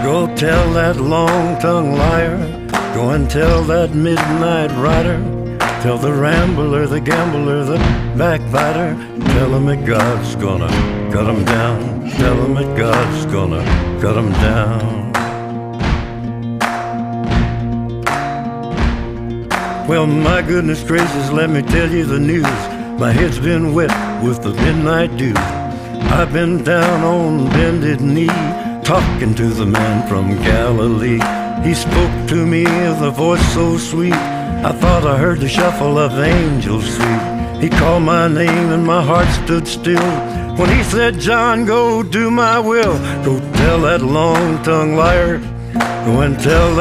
Go tell that long-tongued liar, go and tell that midnight rider, tell the rambler, the gambler, the backbiter, tell him that God's gonna cut him down, tell him that God's gonna cut him down. Well, my goodness gracious, let me tell you the news. My head's been wet with the midnight dew. I've been down on bended knee, talking to the man from Galilee. He spoke to me with a voice so sweet, I thought I heard the shuffle of angels sweet. He called my name and my heart stood still when he said, John, go do my will. Go tell that long-tongued liar, go and tell that